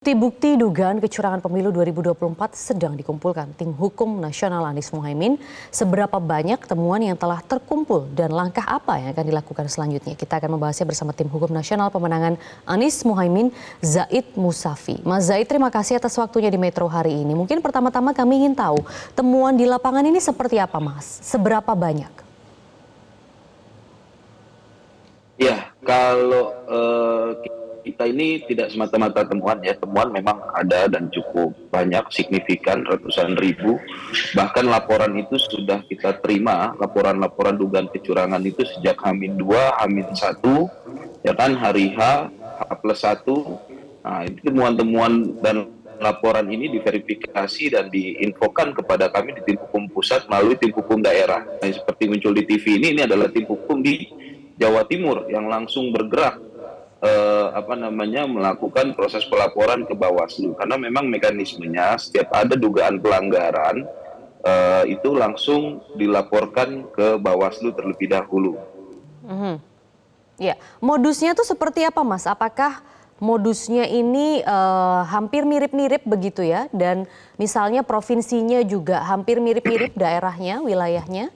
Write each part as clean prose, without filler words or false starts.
Bukti-bukti dugaan kecurangan pemilu 2024 sedang dikumpulkan tim hukum nasional Anies Mohaimin. Seberapa banyak temuan yang telah terkumpul dan langkah apa yang akan dilakukan selanjutnya? Kita akan membahasnya bersama tim hukum nasional pemenangan Anies Mohaimin, Zaid Musafi. Mas Zaid, terima kasih atas waktunya di Metro hari ini. Mungkin pertama-tama kami ingin tahu temuan di lapangan ini seperti apa, Mas? Seberapa banyak? Ya, kalau kita ini tidak semata-mata temuan ya, temuan memang ada dan cukup banyak, signifikan, ratusan ribu. Bahkan laporan itu sudah kita terima, laporan-laporan dugaan kecurangan itu sejak H-2, H-1, ya kan, hari H, H+1. Nah, itu temuan-temuan dan laporan ini diverifikasi dan diinfokan kepada kami di tim hukum pusat melalui tim hukum daerah. Nah, seperti muncul di TV ini adalah tim hukum di Jawa Timur yang langsung bergerak melakukan proses pelaporan ke Bawaslu, karena memang mekanismenya setiap ada dugaan pelanggaran itu langsung dilaporkan ke Bawaslu terlebih dahulu. Ya, modusnya tuh seperti apa, Mas? Apakah modusnya ini hampir mirip-mirip begitu ya? Dan misalnya provinsinya juga hampir mirip-mirip daerahnya, wilayahnya?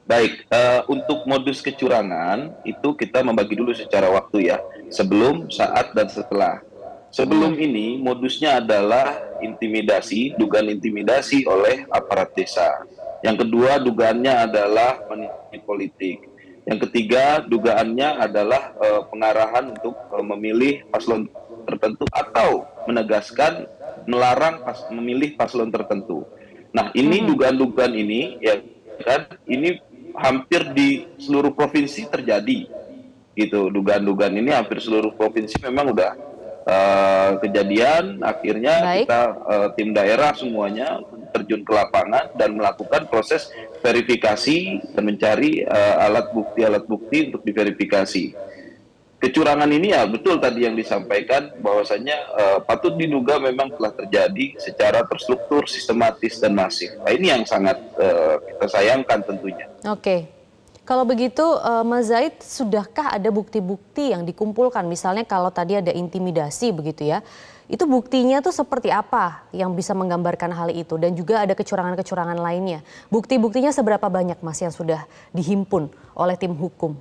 Baik, untuk modus kecurangan itu kita membagi dulu secara waktu ya, sebelum, saat, dan setelah. Sebelum ini modusnya adalah intimidasi, dugaan intimidasi oleh aparat desa. Yang kedua dugaannya adalah money politik. Yang ketiga dugaannya adalah pengarahan untuk memilih paslon tertentu atau menegaskan melarang memilih paslon tertentu. Nah, ini dugaan-dugaan ini ya kan, ini hampir di seluruh provinsi terjadi gitu. Dugaan-dugaan ini hampir seluruh provinsi memang udah kejadian. Akhirnya kita tim daerah semuanya terjun ke lapangan dan melakukan proses verifikasi dan mencari alat bukti untuk diverifikasi. Kecurangan ini ya betul tadi yang disampaikan, bahwasanya patut diduga memang telah terjadi secara terstruktur, sistematis, dan masif. Nah, ini yang sangat kita sayangkan tentunya. Oke. Kalau begitu, Mas Zaid, sudahkah ada bukti-bukti yang dikumpulkan? Misalnya kalau tadi ada intimidasi begitu ya, itu buktinya tuh seperti apa yang bisa menggambarkan hal itu? Dan juga ada kecurangan-kecurangan lainnya. Bukti-buktinya seberapa banyak, Mas, yang sudah dihimpun oleh tim hukum?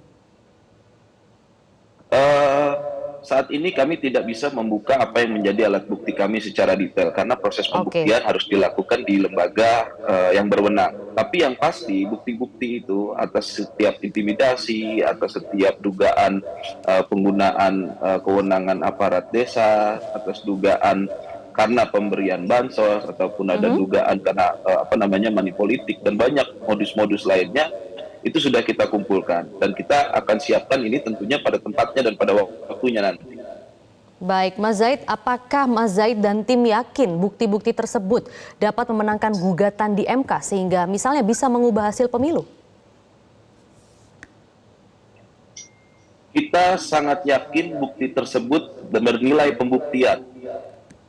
Saat ini kami tidak bisa membuka apa yang menjadi alat bukti kami secara detail, karena proses pembuktian harus dilakukan di lembaga yang berwenang. Tapi yang pasti bukti-bukti itu atas setiap intimidasi, atas setiap dugaan penggunaan kewenangan aparat desa, atas dugaan karena pemberian bansos, ataupun ada dugaan karena money politik, dan banyak modus-modus lainnya, itu sudah kita kumpulkan dan kita akan siapkan ini tentunya pada tempatnya dan pada waktunya nanti. Baik, Mas Zaid, apakah Mas Zaid dan tim yakin bukti-bukti tersebut dapat memenangkan gugatan di MK sehingga misalnya bisa mengubah hasil pemilu? Kita sangat yakin bukti tersebut bernilai pembuktian.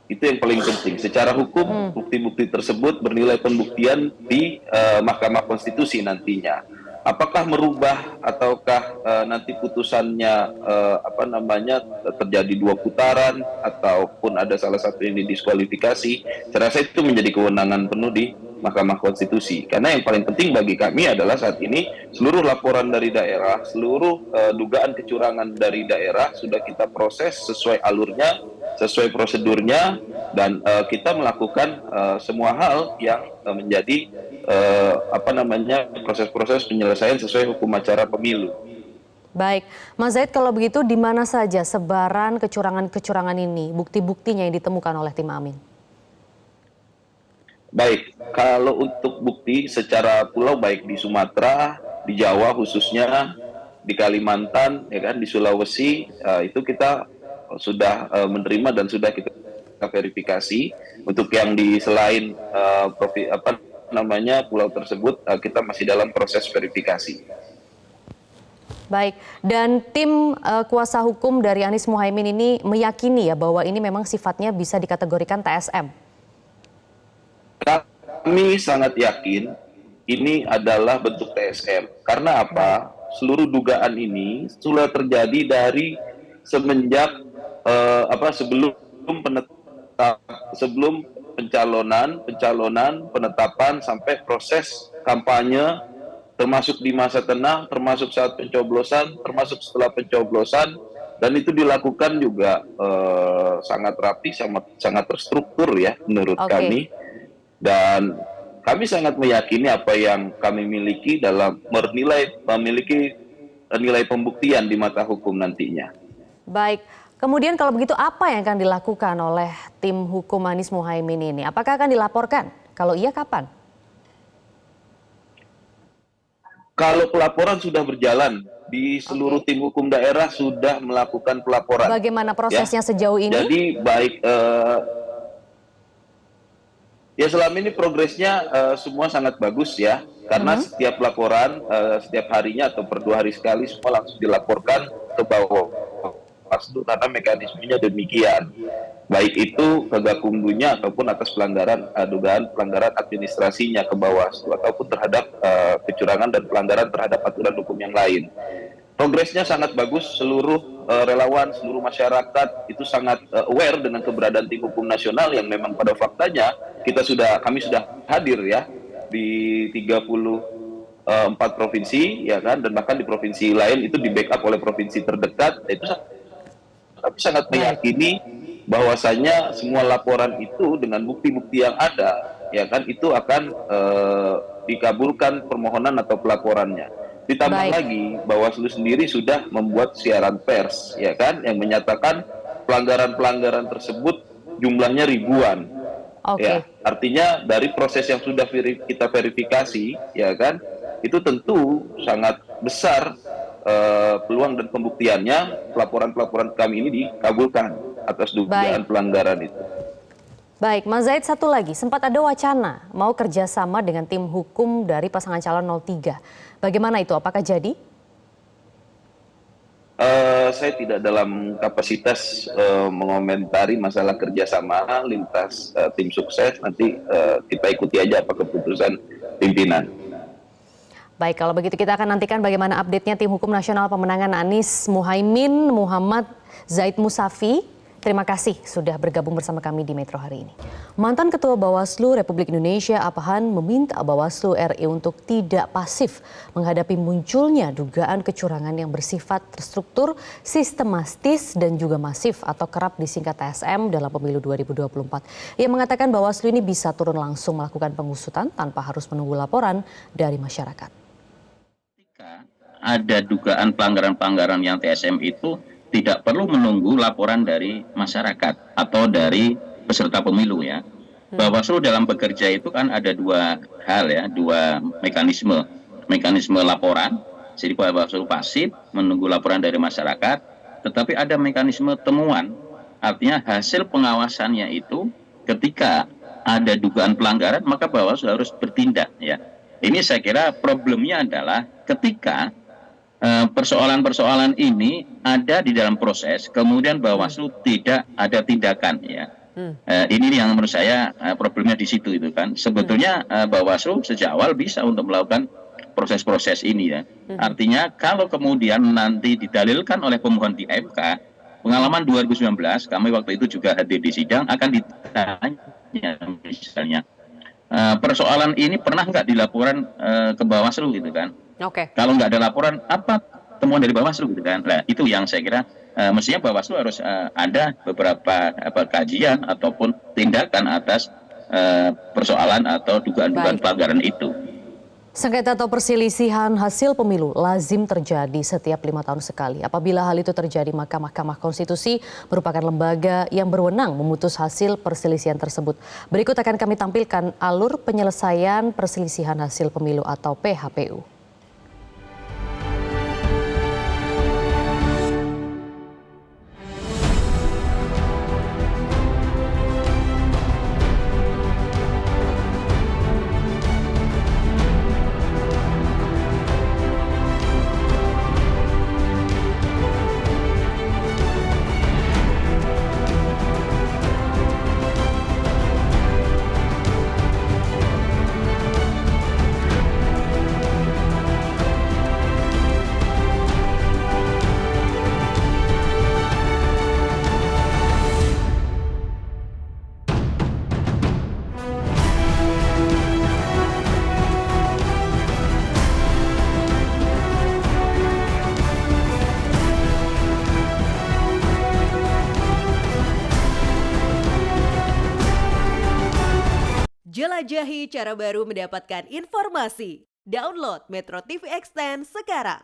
Itu yang paling penting. Secara hukum, bukti-bukti tersebut bernilai pembuktian di Mahkamah Konstitusi nantinya. Apakah merubah ataukah nanti putusannya terjadi 2 putaran ataupun ada salah satu yang didiskualifikasi, saya rasa itu menjadi kewenangan penuh di Mahkamah Konstitusi. Karena yang paling penting bagi kami adalah saat ini seluruh laporan dari daerah, seluruh dugaan kecurangan dari daerah sudah kita proses sesuai alurnya, sesuai prosedurnya, dan kita melakukan semua hal yang menjadi proses-proses penyelesaian sesuai hukum acara pemilu. Baik, Mas Zaid, kalau begitu di mana saja sebaran kecurangan-kecurangan ini, bukti-buktinya yang ditemukan oleh tim Amin? Baik, kalau untuk bukti secara pulau, baik di Sumatera, di Jawa khususnya, di Kalimantan, ya kan, di Sulawesi, itu kita sudah menerima dan sudah kita verifikasi. Untuk yang di selain pulau tersebut, kita masih dalam proses verifikasi. Baik, dan tim kuasa hukum dari Anies Mohaimin ini meyakini ya bahwa ini memang sifatnya bisa dikategorikan TSM. Kami sangat yakin ini adalah bentuk TSM. Karena apa? Seluruh dugaan ini sudah terjadi dari semenjak sebelum sebelum pencalonan, penetapan sampai proses kampanye, termasuk di masa tenang, termasuk saat pencoblosan, termasuk setelah pencoblosan, dan itu dilakukan juga sangat rapi, sangat terstruktur ya menurut Oke. kami. Dan kami sangat meyakini apa yang kami miliki dalam memiliki nilai pembuktian di mata hukum nantinya. Baik, kemudian kalau begitu apa yang akan dilakukan oleh tim hukum Anies Muhaimin ini? Apakah akan dilaporkan? Kalau iya, kapan? Kalau pelaporan sudah berjalan, di seluruh tim hukum daerah sudah melakukan pelaporan. Bagaimana Ya. prosesnya sejauh ini? Jadi baik ya selama ini progresnya semua sangat bagus ya, karena setiap laporan setiap harinya atau per 2 hari sekali semua langsung dilaporkan ke Bawaslu karena mekanismenya demikian. Baik itu ke Gakumdunya ataupun atas dugaan pelanggaran administrasinya ke Bawaslu ataupun terhadap kecurangan dan pelanggaran terhadap aturan hukum yang lain. Progresnya sangat bagus, seluruh relawan, seluruh masyarakat itu sangat aware dengan keberadaan tim hukum nasional yang memang pada faktanya kami sudah hadir ya di 34 provinsi ya kan, dan bahkan di provinsi lain itu di backup oleh provinsi terdekat. Itu kami sangat meyakini bahwasanya semua laporan itu dengan bukti-bukti yang ada ya kan itu akan dikabulkan permohonan atau pelaporannya. Ditambah lagi Bawaslu sendiri sudah membuat siaran pers ya kan yang menyatakan pelanggaran-pelanggaran tersebut jumlahnya ribuan. Ya, artinya dari proses yang sudah kita verifikasi ya kan itu tentu sangat besar peluang dan pembuktiannya pelaporan-pelaporan kami ini dikabulkan atas dugaan pelanggaran itu. Baik, Mas Zaid, satu lagi, sempat ada wacana mau kerjasama dengan tim hukum dari pasangan calon 03. Bagaimana itu? Apakah jadi? Saya tidak dalam kapasitas mengomentari masalah kerjasama lintas tim sukses. Nanti kita ikuti aja apa keputusan pimpinan. Baik, kalau begitu kita akan nantikan bagaimana update-nya tim hukum nasional pemenangan Anies Muhaimin, Muhammad Zaid Musafi. Terima kasih sudah bergabung bersama kami di Metro hari ini. Mantan Ketua Bawaslu Republik Indonesia Apahan meminta Bawaslu RI untuk tidak pasif menghadapi munculnya dugaan kecurangan yang bersifat terstruktur, sistematis dan juga masif atau kerap disingkat TSM dalam pemilu 2024. Ia mengatakan Bawaslu ini bisa turun langsung melakukan pengusutan tanpa harus menunggu laporan dari masyarakat. Ketika ada dugaan pelanggaran-pelanggaran yang TSM itu tidak perlu menunggu laporan dari masyarakat atau dari peserta pemilu ya. Bawaslu dalam bekerja itu kan ada dua hal ya, dua mekanisme. Mekanisme laporan, jadi Bawaslu pasif menunggu laporan dari masyarakat, tetapi ada mekanisme temuan. Artinya hasil pengawasannya itu ketika ada dugaan pelanggaran maka Bawaslu harus bertindak ya. Ini saya kira problemnya adalah ketika persoalan-persoalan ini ada di dalam proses, kemudian Bawaslu tidak ada tindakan ya. Ini yang menurut saya problemnya di situ itu kan. Sebetulnya Bawaslu sejak awal bisa untuk melakukan proses-proses ini ya. Artinya kalau kemudian nanti didalilkan oleh pemohon di MK, pengalaman 2019 kami waktu itu juga hadir di sidang akan ditanya misalnya persoalan ini pernah nggak dilaporan ke Bawaslu gitu kan. Kalau nggak ada laporan, apa temuan dari Bawaslu gitu kan? Nah, itu yang saya kira mestinya Bawaslu harus ada beberapa kajian ataupun tindakan atas persoalan atau dugaan-dugaan pelanggaran itu. Sengketa atau perselisihan hasil pemilu lazim terjadi setiap 5 tahun sekali. Apabila hal itu terjadi, maka Mahkamah Konstitusi merupakan lembaga yang berwenang memutus hasil perselisihan tersebut. Berikut akan kami tampilkan alur penyelesaian perselisihan hasil pemilu atau PHPU. Jelajahi cara baru mendapatkan informasi. Download Metro TV Extend sekarang.